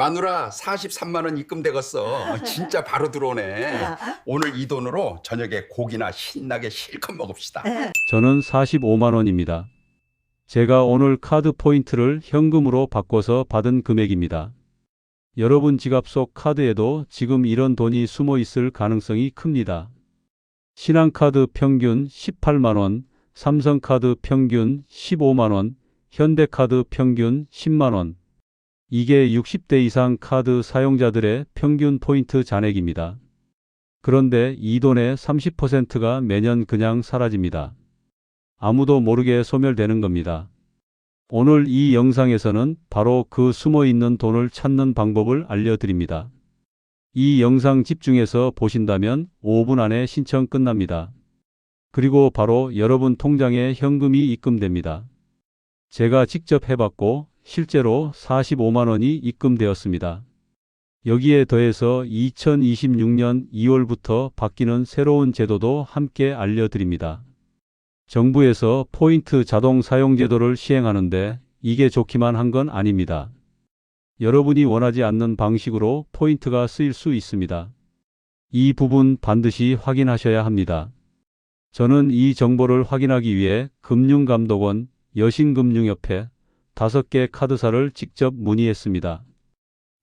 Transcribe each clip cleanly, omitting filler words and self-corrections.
마누라 43만 원 입금되었어. 진짜 바로 들어오네. 오늘 이 돈으로 저녁에 고기나 신나게 실컷 먹읍시다. 저는 45만 원입니다. 제가 오늘 카드 포인트를 현금으로 바꿔서 받은 금액입니다. 여러분 지갑 속 카드에도 지금 이런 돈이 숨어 있을 가능성이 큽니다. 신한카드 평균 18만 원, 삼성카드 평균 15만 원, 현대카드 평균 10만 원. 이게 60대 이상 카드 사용자들의 평균 포인트 잔액입니다. 그런데 이 돈의 30%가 매년 그냥 사라집니다. 아무도 모르게 소멸되는 겁니다. 오늘 이 영상에서는 바로 그 숨어 있는 돈을 찾는 방법을 알려드립니다. 이 영상 집중해서 보신다면 5분 안에 신청 끝납니다. 그리고 바로 여러분 통장에 현금이 입금됩니다. 제가 직접 해봤고 실제로 45만 원이 입금되었습니다. 여기에 더해서 2026년 2월부터 바뀌는 새로운 제도도 함께 알려드립니다. 정부에서 포인트 자동 사용 제도를 시행하는데 이게 좋기만 한 건 아닙니다. 여러분이 원하지 않는 방식으로 포인트가 쓰일 수 있습니다. 이 부분 반드시 확인하셔야 합니다. 저는 이 정보를 확인하기 위해 금융감독원, 여신금융협회 5개 카드사를 직접 문의했습니다.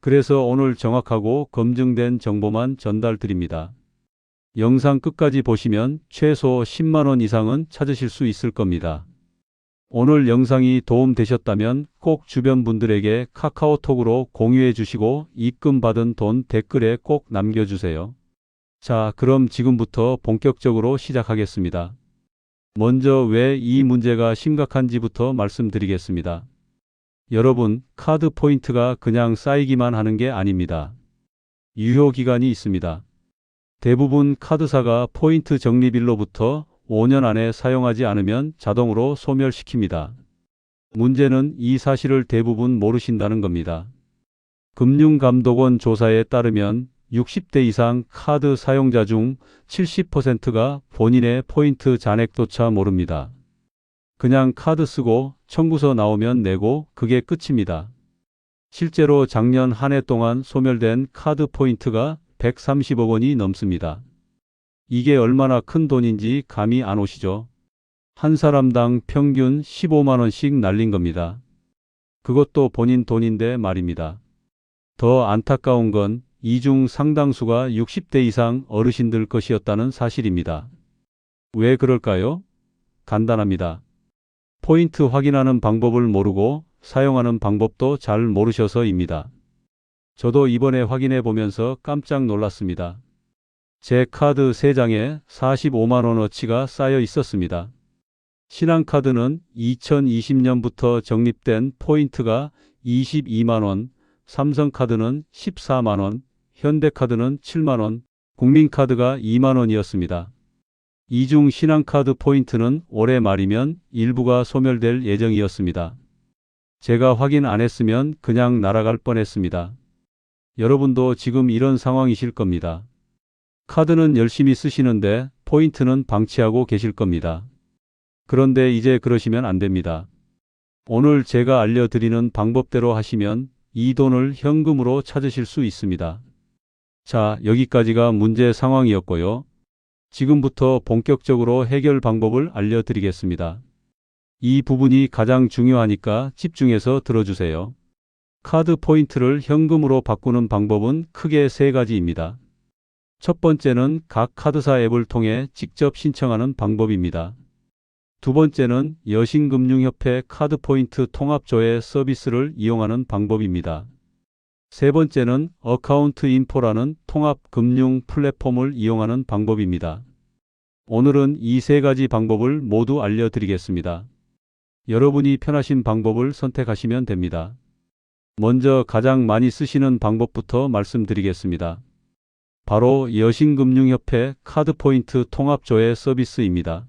그래서 오늘 정확하고 검증된 정보만 전달드립니다. 영상 끝까지 보시면 최소 10만 원 이상은 찾으실 수 있을 겁니다. 오늘 영상이 도움되셨다면 꼭 주변 분들에게 카카오톡으로 공유해 주시고 입금 받은 돈 댓글에 꼭 남겨주세요. 자, 그럼 지금부터 본격적으로 시작하겠습니다. 먼저 왜 이 문제가 심각한지부터 말씀드리겠습니다. 여러분, 카드 포인트가 그냥 쌓이기만 하는 게 아닙니다. 유효 기간이 있습니다. 대부분 카드사가 포인트 적립일로부터 5년 안에 사용하지 않으면 자동으로 소멸시킵니다. 문제는 이 사실을 대부분 모르신다는 겁니다. 금융감독원 조사에 따르면 60대 이상 카드 사용자 중 70%가 본인의 포인트 잔액조차 모릅니다. 그냥 카드 쓰고 청구서 나오면 내고 그게 끝입니다. 실제로 작년 한 해 동안 소멸된 카드 포인트가 130억 원이 넘습니다. 이게 얼마나 큰 돈인지 감이 안 오시죠? 한 사람당 평균 15만 원씩 날린 겁니다. 그것도 본인 돈인데 말입니다. 더 안타까운 건 이 중 상당수가 60대 이상 어르신들 것이었다는 사실입니다. 왜 그럴까요? 간단합니다. 포인트 확인하는 방법을 모르고 사용하는 방법도 잘 모르셔서입니다. 저도 이번에 확인해 보면서 깜짝 놀랐습니다. 제 카드 3장에 45만 원어치가 쌓여 있었습니다. 신한카드는 2020년부터 적립된 포인트가 22만 원, 삼성카드는 14만 원, 현대카드는 7만 원, 국민카드가 2만 원이었습니다. 이 중 신한카드 포인트는 올해 말이면 일부가 소멸될 예정이었습니다. 제가 확인 안 했으면 그냥 날아갈 뻔했습니다. 여러분도 지금 이런 상황이실 겁니다. 카드는 열심히 쓰시는데 포인트는 방치하고 계실 겁니다. 그런데 이제 그러시면 안 됩니다. 오늘 제가 알려드리는 방법대로 하시면 이 돈을 현금으로 찾으실 수 있습니다. 자, 여기까지가 문제 상황이었고요. 지금부터 본격적으로 해결 방법을 알려드리겠습니다. 이 부분이 가장 중요하니까 집중해서 들어주세요. 카드 포인트를 현금으로 바꾸는 방법은 크게 3가지입니다. 첫 번째는 각 카드사 앱을 통해 직접 신청하는 방법입니다. 두 번째는 여신금융협회 카드포인트 통합조회 서비스를 이용하는 방법입니다. 세 번째는 어카운트 인포라는 통합금융 플랫폼을 이용하는 방법입니다. 오늘은 이 3가지 방법을 모두 알려드리겠습니다. 여러분이 편하신 방법을 선택하시면 됩니다. 먼저 가장 많이 쓰시는 방법부터 말씀드리겠습니다. 바로 여신금융협회 카드포인트 통합조회 서비스입니다.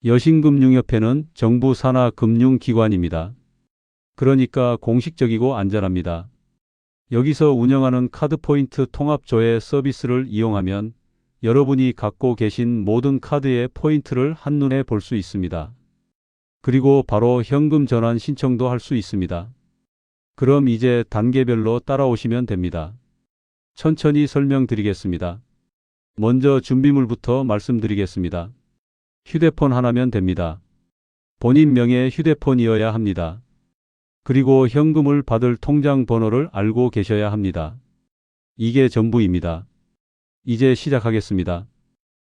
여신금융협회는 정부 산하 금융기관입니다. 그러니까 공식적이고 안전합니다. 여기서 운영하는 카드포인트 통합조회 서비스를 이용하면 여러분이 갖고 계신 모든 카드의 포인트를 한눈에 볼 수 있습니다. 그리고 바로 현금 전환 신청도 할 수 있습니다. 그럼 이제 단계별로 따라오시면 됩니다. 천천히 설명드리겠습니다. 먼저 준비물부터 말씀드리겠습니다. 휴대폰 하나면 됩니다. 본인 명의 휴대폰이어야 합니다. 그리고 현금을 받을 통장 번호를 알고 계셔야 합니다. 이게 전부입니다. 이제 시작하겠습니다.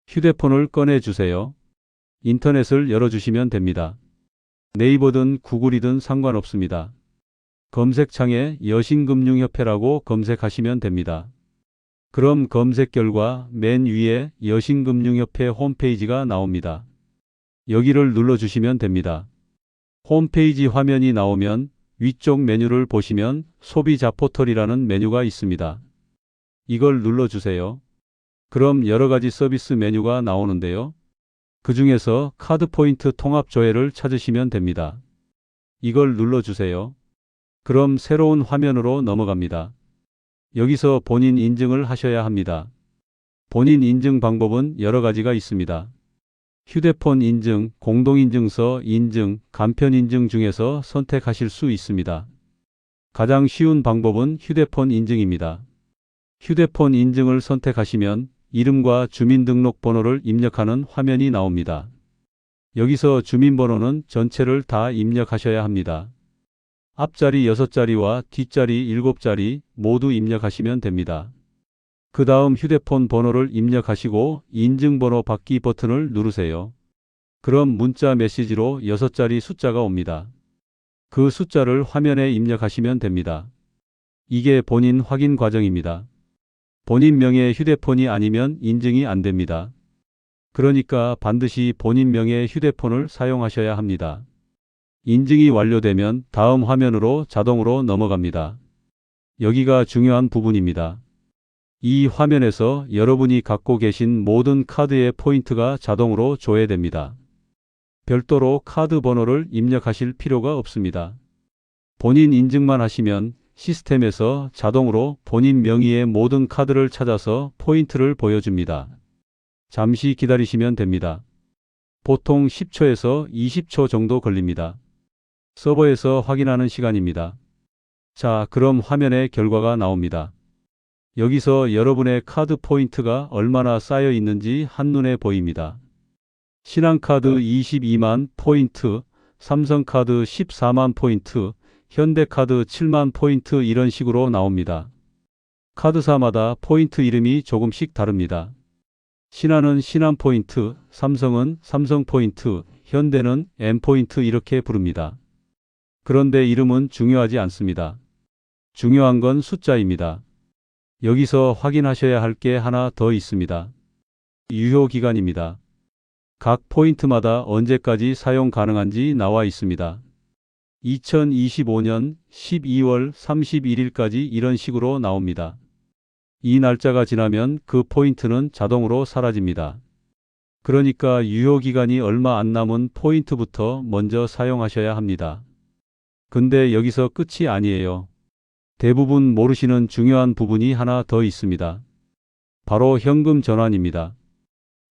휴대폰을 꺼내 주세요. 인터넷을 열어주시면 됩니다. 네이버든 구글이든 상관없습니다. 검색창에 여신금융협회라고 검색하시면 됩니다. 그럼 검색 결과 맨 위에 여신금융협회 홈페이지가 나옵니다. 여기를 눌러주시면 됩니다. 홈페이지 화면이 나오면 위쪽 메뉴를 보시면 소비자 포털이라는 메뉴가 있습니다. 이걸 눌러주세요. 그럼 여러 가지 서비스 메뉴가 나오는데요. 그 중에서 카드 포인트 통합 조회를 찾으시면 됩니다. 이걸 눌러주세요. 그럼 새로운 화면으로 넘어갑니다. 여기서 본인 인증을 하셔야 합니다. 본인 인증 방법은 여러 가지가 있습니다. 휴대폰 인증, 공동인증서 인증, 간편인증 중에서 선택하실 수 있습니다. 가장 쉬운 방법은 휴대폰 인증입니다. 휴대폰 인증을 선택하시면 이름과 주민등록번호를 입력하는 화면이 나옵니다. 여기서 주민번호는 전체를 다 입력하셔야 합니다. 앞자리 6자리와 뒷자리 7자리 모두 입력하시면 됩니다. 그 다음 휴대폰 번호를 입력하시고 인증번호 받기 버튼을 누르세요. 그럼 문자 메시지로 6자리 숫자가 옵니다. 그 숫자를 화면에 입력하시면 됩니다. 이게 본인 확인 과정입니다. 본인 명의 휴대폰이 아니면 인증이 안 됩니다. 그러니까 반드시 본인 명의 휴대폰을 사용하셔야 합니다. 인증이 완료되면 다음 화면으로 자동으로 넘어갑니다. 여기가 중요한 부분입니다. 이 화면에서 여러분이 갖고 계신 모든 카드의 포인트가 자동으로 조회됩니다. 별도로 카드 번호를 입력하실 필요가 없습니다. 본인 인증만 하시면 시스템에서 자동으로 본인 명의의 모든 카드를 찾아서 포인트를 보여줍니다. 잠시 기다리시면 됩니다. 보통 10초에서 20초 정도 걸립니다. 서버에서 확인하는 시간입니다. 자, 그럼 화면에 결과가 나옵니다. 여기서 여러분의 카드 포인트가 얼마나 쌓여 있는지 한눈에 보입니다. 신한카드 22만 포인트, 삼성카드 14만 포인트, 현대카드 7만 포인트 이런 식으로 나옵니다. 카드사마다 포인트 이름이 조금씩 다릅니다. 신한은 신한포인트, 삼성은 삼성포인트, 현대는 M포인트 이렇게 부릅니다. 그런데 이름은 중요하지 않습니다. 중요한 건 숫자입니다. 여기서 확인하셔야 할 게 하나 더 있습니다. 유효기간입니다. 각 포인트마다 언제까지 사용 가능한지 나와 있습니다. 2025년 12월 31일까지 이런 식으로 나옵니다. 이 날짜가 지나면 그 포인트는 자동으로 사라집니다. 그러니까 유효기간이 얼마 안 남은 포인트부터 먼저 사용하셔야 합니다. 근데 여기서 끝이 아니에요. 대부분 모르시는 중요한 부분이 하나 더 있습니다. 바로 현금 전환입니다.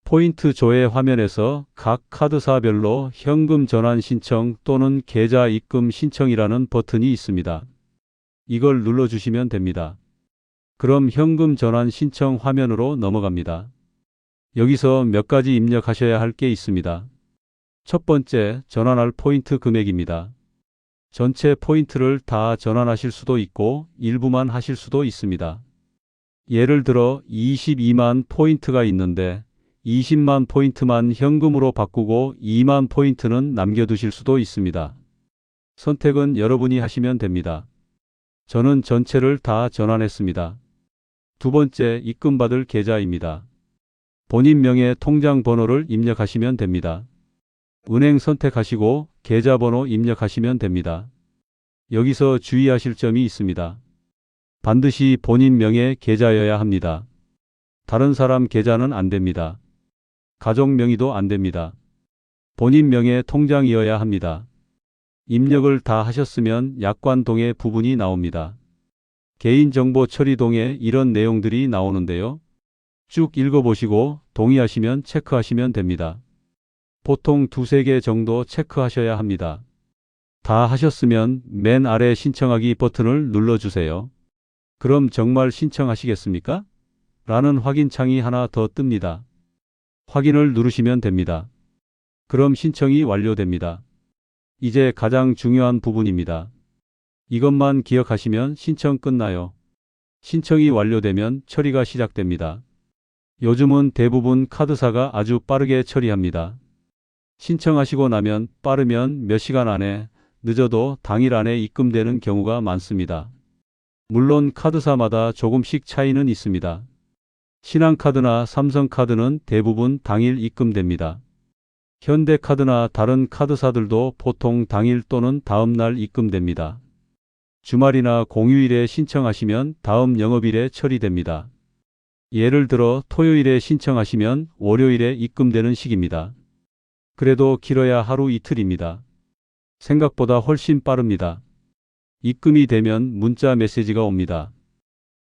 포인트 조회 화면에서 각 카드사별로 현금 전환 신청 또는 계좌 입금 신청이라는 버튼이 있습니다. 이걸 눌러주시면 됩니다. 그럼 현금 전환 신청 화면으로 넘어갑니다. 여기서 몇 가지 입력하셔야 할 게 있습니다. 첫 번째, 전환할 포인트 금액입니다. 전체 포인트를 다 전환하실 수도 있고 일부만 하실 수도 있습니다. 예를 들어 22만 포인트가 있는데 20만 포인트만 현금으로 바꾸고 2만 포인트는 남겨두실 수도 있습니다. 선택은 여러분이 하시면 됩니다. 저는 전체를 다 전환했습니다. 두 번째, 입금받을 계좌입니다. 본인 명의 통장 번호를 입력하시면 됩니다. 은행 선택하시고 계좌번호 입력하시면 됩니다. 여기서 주의하실 점이 있습니다. 반드시 본인 명의 계좌여야 합니다. 다른 사람 계좌는 안 됩니다. 가족 명의도 안 됩니다. 본인 명의 통장이어야 합니다. 입력을 다 하셨으면 약관동의 부분이 나옵니다. 개인정보 처리동에 이런 내용들이 나오는데요. 쭉 읽어보시고 동의하시면 체크하시면 됩니다. 보통 2-3개 정도 체크하셔야 합니다. 다 하셨으면 맨 아래 신청하기 버튼을 눌러주세요. 그럼 정말 신청하시겠습니까? 라는 확인창이 하나 더 뜹니다. 확인을 누르시면 됩니다. 그럼 신청이 완료됩니다. 이제 가장 중요한 부분입니다. 이것만 기억하시면 신청 끝나요. 신청이 완료되면 처리가 시작됩니다. 요즘은 대부분 카드사가 아주 빠르게 처리합니다. 신청하시고 나면 빠르면 몇 시간 안에, 늦어도 당일 안에 입금되는 경우가 많습니다. 물론 카드사마다 조금씩 차이는 있습니다. 신한카드나 삼성카드는 대부분 당일 입금됩니다. 현대카드나 다른 카드사들도 보통 당일 또는 다음 날 입금됩니다. 주말이나 공휴일에 신청하시면 다음 영업일에 처리됩니다. 예를 들어 토요일에 신청하시면 월요일에 입금되는 식입니다. 그래도 길어야 하루 이틀입니다. 생각보다 훨씬 빠릅니다. 입금이 되면 문자 메시지가 옵니다.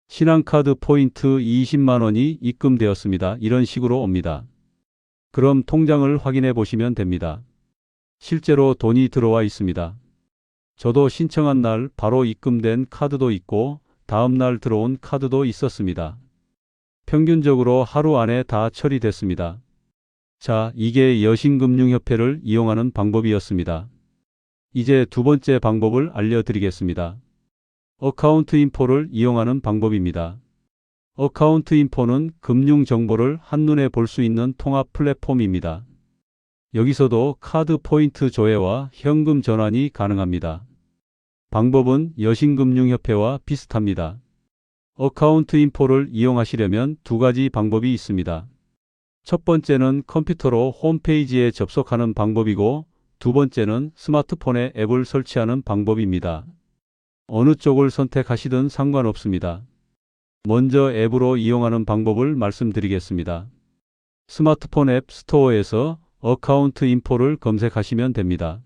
신한카드 포인트 20만 원이 입금되었습니다. 이런 식으로 옵니다. 그럼 통장을 확인해 보시면 됩니다. 실제로 돈이 들어와 있습니다. 저도 신청한 날 바로 입금된 카드도 있고 다음 날 들어온 카드도 있었습니다. 평균적으로 하루 안에 다 처리됐습니다. 자, 이게 여신금융협회를 이용하는 방법이었습니다. 이제 두 번째 방법을 알려드리겠습니다. 어카운트 인포를 이용하는 방법입니다. 어카운트 인포는 금융 정보를 한눈에 볼 수 있는 통합 플랫폼입니다. 여기서도 카드 포인트 조회와 현금 전환이 가능합니다. 방법은 여신금융협회와 비슷합니다. 어카운트 인포를 이용하시려면 두 가지 방법이 있습니다. 첫 번째는 컴퓨터로 홈페이지에 접속하는 방법이고 두 번째는 스마트폰에 앱을 설치하는 방법입니다. 어느 쪽을 선택하시든 상관없습니다. 먼저 앱으로 이용하는 방법을 말씀드리겠습니다. 스마트폰 앱 스토어에서 어카운트 인포를 검색하시면 됩니다.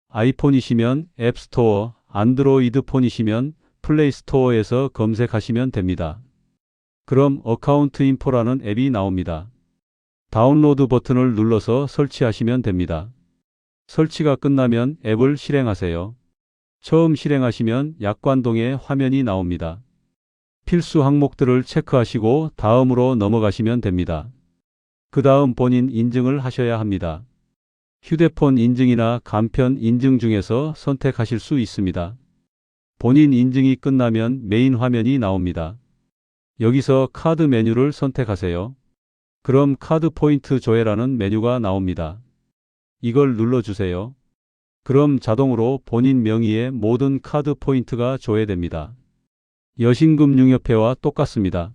아이폰이시면 앱 스토어, 안드로이드 폰이시면 플레이 스토어에서 검색하시면 됩니다. 그럼 어카운트 인포라는 앱이 나옵니다. 다운로드 버튼을 눌러서 설치하시면 됩니다. 설치가 끝나면 앱을 실행하세요. 처음 실행하시면 약관동의 화면이 나옵니다. 필수 항목들을 체크하시고 다음으로 넘어가시면 됩니다. 그 다음 본인 인증을 하셔야 합니다. 휴대폰 인증이나 간편 인증 중에서 선택하실 수 있습니다. 본인 인증이 끝나면 메인 화면이 나옵니다. 여기서 카드 메뉴를 선택하세요. 그럼 카드 포인트 조회라는 메뉴가 나옵니다. 이걸 눌러주세요. 그럼 자동으로 본인 명의의 모든 카드 포인트가 조회됩니다. 여신금융협회와 똑같습니다.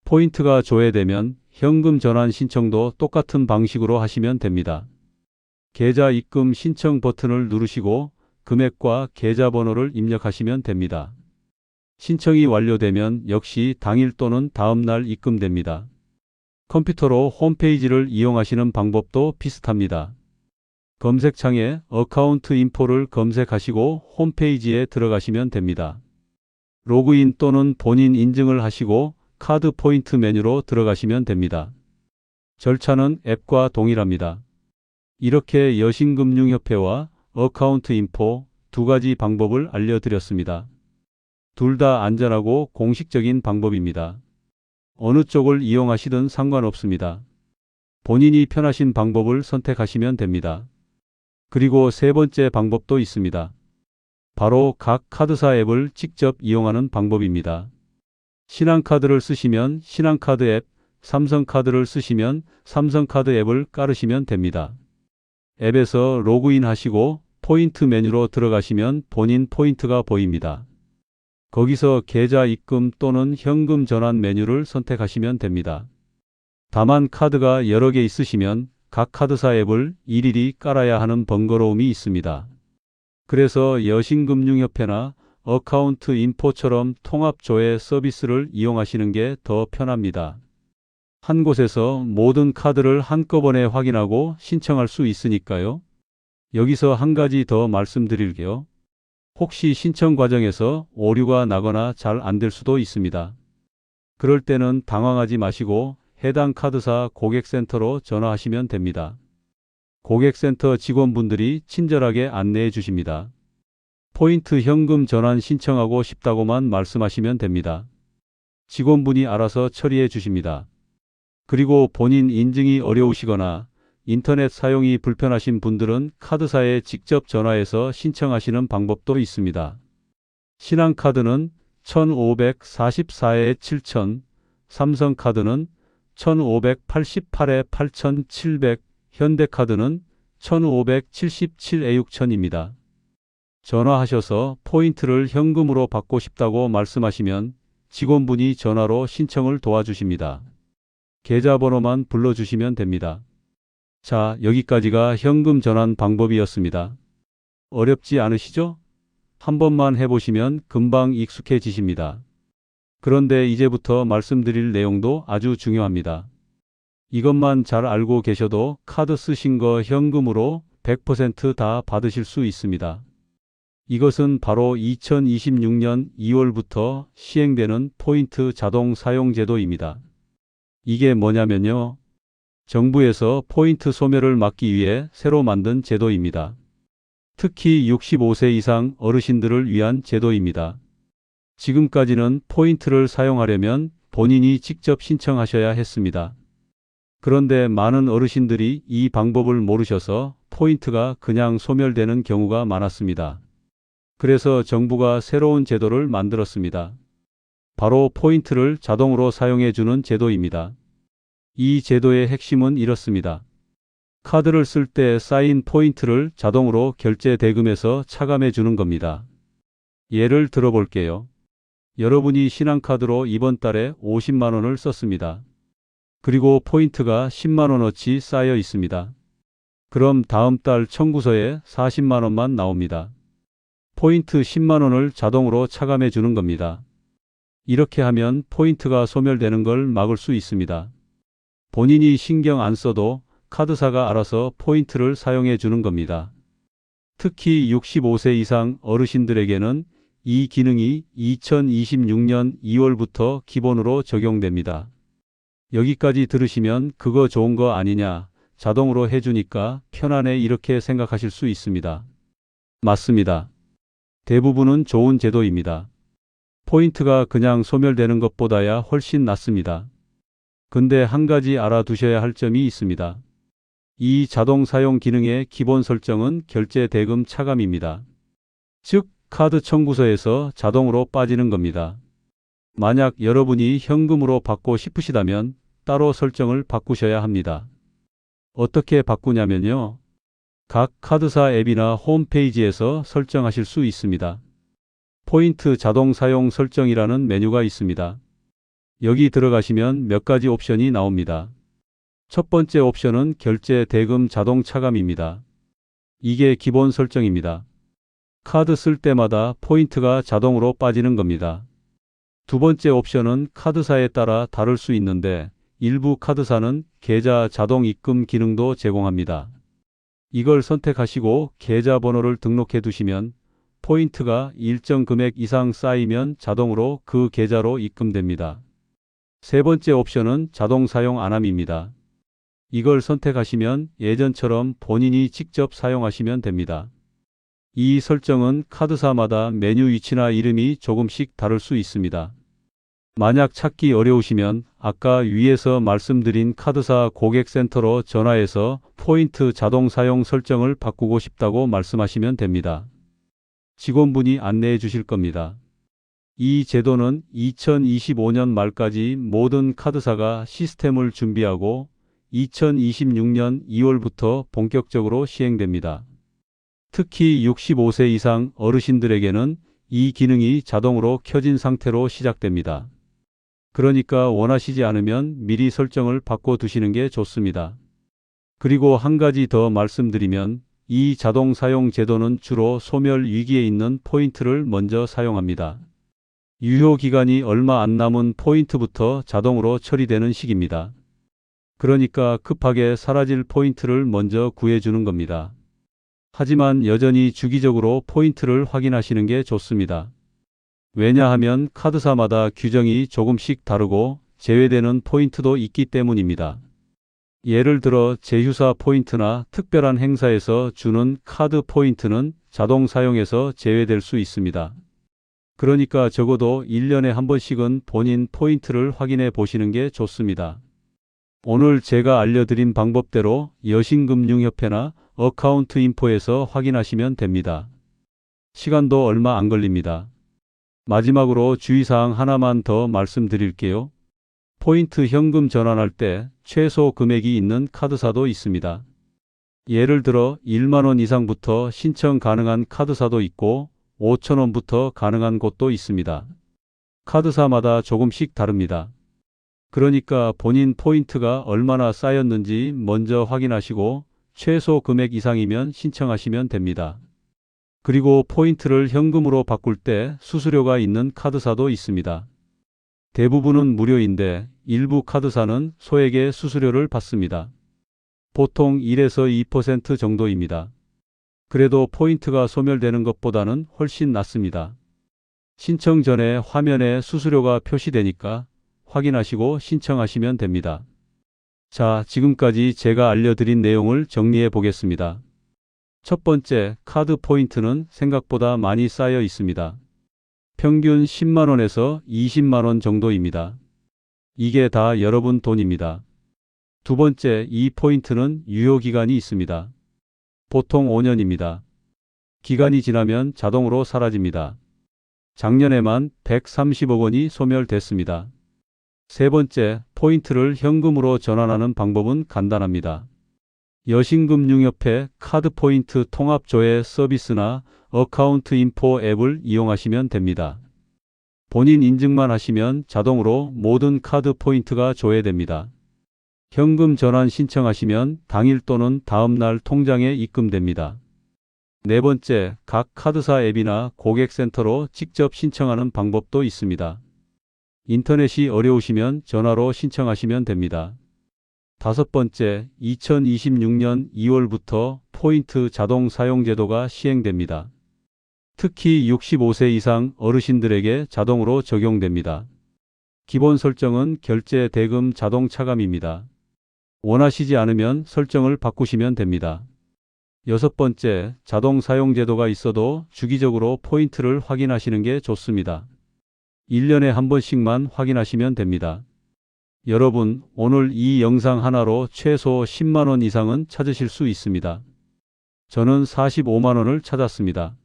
포인트가 조회되면 현금 전환 신청도 똑같은 방식으로 하시면 됩니다. 계좌 입금 신청 버튼을 누르시고 금액과 계좌번호를 입력하시면 됩니다. 신청이 완료되면 역시 당일 또는 다음 날 입금됩니다. 컴퓨터로 홈페이지를 이용하시는 방법도 비슷합니다. 검색창에 어카운트 인포를 검색하시고 홈페이지에 들어가시면 됩니다. 로그인 또는 본인 인증을 하시고 카드 포인트 메뉴로 들어가시면 됩니다. 절차는 앱과 동일합니다. 이렇게 여신금융협회와 어카운트 인포 두 가지 방법을 알려드렸습니다. 둘 다 안전하고 공식적인 방법입니다. 어느 쪽을 이용하시든 상관없습니다. 본인이 편하신 방법을 선택하시면 됩니다. 그리고 세 번째 방법도 있습니다. 바로 각 카드사 앱을 직접 이용하는 방법입니다. 신한카드를 쓰시면 신한카드 앱, 삼성카드를 쓰시면 삼성카드 앱을 깔으시면 됩니다. 앱에서 로그인 하시고 포인트 메뉴로 들어가시면 본인 포인트가 보입니다. 거기서 계좌 입금 또는 현금 전환 메뉴를 선택하시면 됩니다. 다만 카드가 여러 개 있으시면 각 카드사 앱을 일일이 깔아야 하는 번거로움이 있습니다. 그래서 여신금융협회나 어카운트 인포처럼 통합 조회 서비스를 이용하시는 게 더 편합니다. 한 곳에서 모든 카드를 한꺼번에 확인하고 신청할 수 있으니까요. 여기서 한 가지 더 말씀드릴게요. 혹시 신청 과정에서 오류가 나거나 잘 안 될 수도 있습니다. 그럴 때는 당황하지 마시고 해당 카드사 고객센터로 전화하시면 됩니다. 고객센터 직원분들이 친절하게 안내해 주십니다. 포인트 현금 전환 신청하고 싶다고만 말씀하시면 됩니다. 직원분이 알아서 처리해 주십니다. 그리고 본인 인증이 어려우시거나 인터넷 사용이 불편하신 분들은 카드사에 직접 전화해서 신청하시는 방법도 있습니다. 신한카드는 1544-7000, 삼성카드는 1588-8700, 현대카드는 1577-6000입니다. 전화하셔서 포인트를 현금으로 받고 싶다고 말씀하시면 직원분이 전화로 신청을 도와주십니다. 계좌번호만 불러주시면 됩니다. 자, 여기까지가 현금 전환 방법이었습니다. 어렵지 않으시죠? 한 번만 해보시면 금방 익숙해지십니다. 그런데 이제부터 말씀드릴 내용도 아주 중요합니다. 이것만 잘 알고 계셔도 카드 쓰신 거 현금으로 100% 다 받으실 수 있습니다. 이것은 바로 2026년 2월부터 시행되는 포인트 자동 사용 제도입니다. 이게 뭐냐면요. 정부에서 포인트 소멸을 막기 위해 새로 만든 제도입니다. 특히 65세 이상 어르신들을 위한 제도입니다. 지금까지는 포인트를 사용하려면 본인이 직접 신청하셔야 했습니다. 그런데 많은 어르신들이 이 방법을 모르셔서 포인트가 그냥 소멸되는 경우가 많았습니다. 그래서 정부가 새로운 제도를 만들었습니다. 바로 포인트를 자동으로 사용해 주는 제도입니다. 이 제도의 핵심은 이렇습니다. 카드를 쓸 때 쌓인 포인트를 자동으로 결제 대금에서 차감해 주는 겁니다. 예를 들어 볼게요. 여러분이 신한카드로 이번 달에 50만 원을 썼습니다. 그리고 포인트가 10만 원어치 쌓여 있습니다. 그럼 다음 달 청구서에 40만 원만 나옵니다. 포인트 10만 원을 자동으로 차감해 주는 겁니다. 이렇게 하면 포인트가 소멸되는 걸 막을 수 있습니다. 본인이 신경 안 써도 카드사가 알아서 포인트를 사용해 주는 겁니다. 특히 65세 이상 어르신들에게는 이 기능이 2026년 2월부터 기본으로 적용됩니다. 여기까지 들으시면 그거 좋은 거 아니냐, 자동으로 해주니까 편하네 이렇게 생각하실 수 있습니다. 맞습니다. 대부분은 좋은 제도입니다. 포인트가 그냥 소멸되는 것보다야 훨씬 낫습니다. 근데 한 가지 알아두셔야 할 점이 있습니다. 이 자동 사용 기능의 기본 설정은 결제 대금 차감입니다. 즉, 카드 청구서에서 자동으로 빠지는 겁니다. 만약 여러분이 현금으로 받고 싶으시다면 따로 설정을 바꾸셔야 합니다. 어떻게 바꾸냐면요. 각 카드사 앱이나 홈페이지에서 설정하실 수 있습니다. 포인트 자동 사용 설정이라는 메뉴가 있습니다. 여기 들어가시면 몇 가지 옵션이 나옵니다. 첫 번째 옵션은 결제 대금 자동 차감입니다. 이게 기본 설정입니다. 카드 쓸 때마다 포인트가 자동으로 빠지는 겁니다. 두 번째 옵션은 카드사에 따라 다를 수 있는데 일부 카드사는 계좌 자동 입금 기능도 제공합니다. 이걸 선택하시고 계좌번호를 등록해 두시면 포인트가 일정 금액 이상 쌓이면 자동으로 그 계좌로 입금됩니다. 세 번째 옵션은 자동 사용 안함입니다. 이걸 선택하시면 예전처럼 본인이 직접 사용하시면 됩니다. 이 설정은 카드사마다 메뉴 위치나 이름이 조금씩 다를 수 있습니다. 만약 찾기 어려우시면 아까 위에서 말씀드린 카드사 고객센터로 전화해서 포인트 자동 사용 설정을 바꾸고 싶다고 말씀하시면 됩니다. 직원분이 안내해 주실 겁니다. 이 제도는 2025년 말까지 모든 카드사가 시스템을 준비하고 2026년 2월부터 본격적으로 시행됩니다. 특히 65세 이상 어르신들에게는 이 기능이 자동으로 켜진 상태로 시작됩니다. 그러니까 원하시지 않으면 미리 설정을 바꿔 두시는 게 좋습니다. 그리고 한 가지 더 말씀드리면 이 자동 사용 제도는 주로 소멸 위기에 있는 포인트를 먼저 사용합니다. 유효 기간이 얼마 안 남은 포인트부터 자동으로 처리되는 시기입니다. 그러니까 급하게 사라질 포인트를 먼저 구해주는 겁니다. 하지만 여전히 주기적으로 포인트를 확인하시는 게 좋습니다. 왜냐하면 카드사마다 규정이 조금씩 다르고 제외되는 포인트도 있기 때문입니다. 예를 들어 제휴사 포인트나 특별한 행사에서 주는 카드 포인트는 자동 사용에서 제외될 수 있습니다. 그러니까 적어도 1년에 한 번씩은 본인 포인트를 확인해 보시는 게 좋습니다. 오늘 제가 알려드린 방법대로 여신금융협회나 어카운트 인포에서 확인하시면 됩니다. 시간도 얼마 안 걸립니다. 마지막으로 주의사항 하나만 더 말씀드릴게요. 포인트 현금 전환할 때 최소 금액이 있는 카드사도 있습니다. 예를 들어 1만 원 이상부터 신청 가능한 카드사도 있고 5천 원부터 가능한 곳도 있습니다. 카드사마다 조금씩 다릅니다. 그러니까 본인 포인트가 얼마나 쌓였는지 먼저 확인하시고 최소 금액 이상이면 신청하시면 됩니다. 그리고 포인트를 현금으로 바꿀 때 수수료가 있는 카드사도 있습니다. 대부분은 무료인데 일부 카드사는 소액의 수수료를 받습니다. 보통 1에서 2% 정도입니다. 그래도 포인트가 소멸되는 것보다는 훨씬 낫습니다. 신청 전에 화면에 수수료가 표시되니까 확인하시고 신청하시면 됩니다. 자, 지금까지 제가 알려드린 내용을 정리해 보겠습니다. 첫 번째, 카드 포인트는 생각보다 많이 쌓여 있습니다. 평균 10만 원에서 20만 원 정도입니다. 이게 다 여러분 돈입니다. 두 번째, 이 포인트는 유효기간이 있습니다. 보통 5년입니다. 기간이 지나면 자동으로 사라집니다. 작년에만 130억 원이 소멸됐습니다. 세 번째, 포인트를 현금으로 전환하는 방법은 간단합니다. 여신금융협회 카드포인트 통합조회 서비스나 어카운트 인포 앱을 이용하시면 됩니다. 본인 인증만 하시면 자동으로 모든 카드 포인트가 조회됩니다. 현금 전환 신청하시면 당일 또는 다음 날 통장에 입금됩니다. 네 번째, 각 카드사 앱이나 고객센터로 직접 신청하는 방법도 있습니다. 인터넷이 어려우시면 전화로 신청하시면 됩니다. 다섯 번째, 2026년 2월부터 포인트 자동 사용 제도가 시행됩니다. 특히 65세 이상 어르신들에게 자동으로 적용됩니다. 기본 설정은 결제 대금 자동 차감입니다. 원하시지 않으면 설정을 바꾸시면 됩니다. 여섯 번째, 자동 사용 제도가 있어도 주기적으로 포인트를 확인하시는 게 좋습니다. 1년에 한 번씩만 확인하시면 됩니다. 여러분, 오늘 이 영상 하나로 최소 10만 원 이상은 찾으실 수 있습니다. 저는 45만 원을 찾았습니다.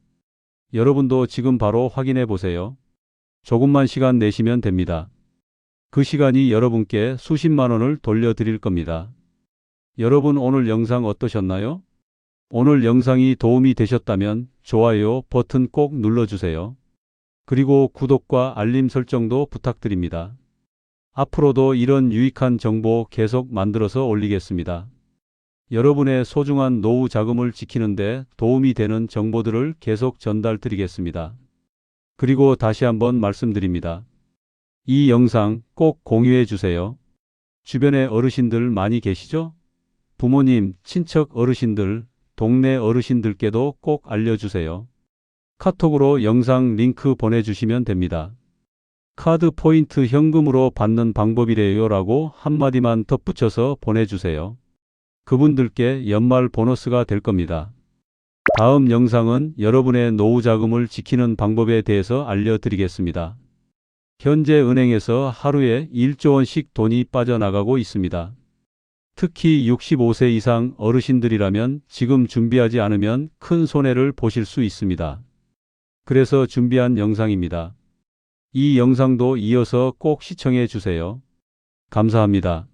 여러분도 지금 바로 확인해 보세요. 조금만 시간 내시면 됩니다. 그 시간이 여러분께 수십만 원을 돌려드릴 겁니다. 여러분, 오늘 영상 어떠셨나요? 오늘 영상이 도움이 되셨다면 좋아요 버튼 꼭 눌러주세요. 그리고 구독과 알림 설정도 부탁드립니다. 앞으로도 이런 유익한 정보 계속 만들어서 올리겠습니다. 여러분의 소중한 노후 자금을 지키는데 도움이 되는 정보들을 계속 전달드리겠습니다. 그리고 다시 한번 말씀드립니다. 이 영상 꼭 공유해 주세요. 주변에 어르신들 많이 계시죠? 부모님, 친척 어르신들, 동네 어르신들께도 꼭 알려주세요. 카톡으로 영상 링크 보내주시면 됩니다. 카드 포인트 현금으로 받는 방법이래요 라고 한마디만 덧붙여서 보내주세요. 그분들께 연말 보너스가 될 겁니다. 다음 영상은 여러분의 노후 자금을 지키는 방법에 대해서 알려드리겠습니다. 현재 은행에서 하루에 1조 원씩 돈이 빠져나가고 있습니다. 특히 65세 이상 어르신들이라면 지금 준비하지 않으면 큰 손해를 보실 수 있습니다. 그래서 준비한 영상입니다. 이 영상도 이어서 꼭 시청해 주세요. 감사합니다.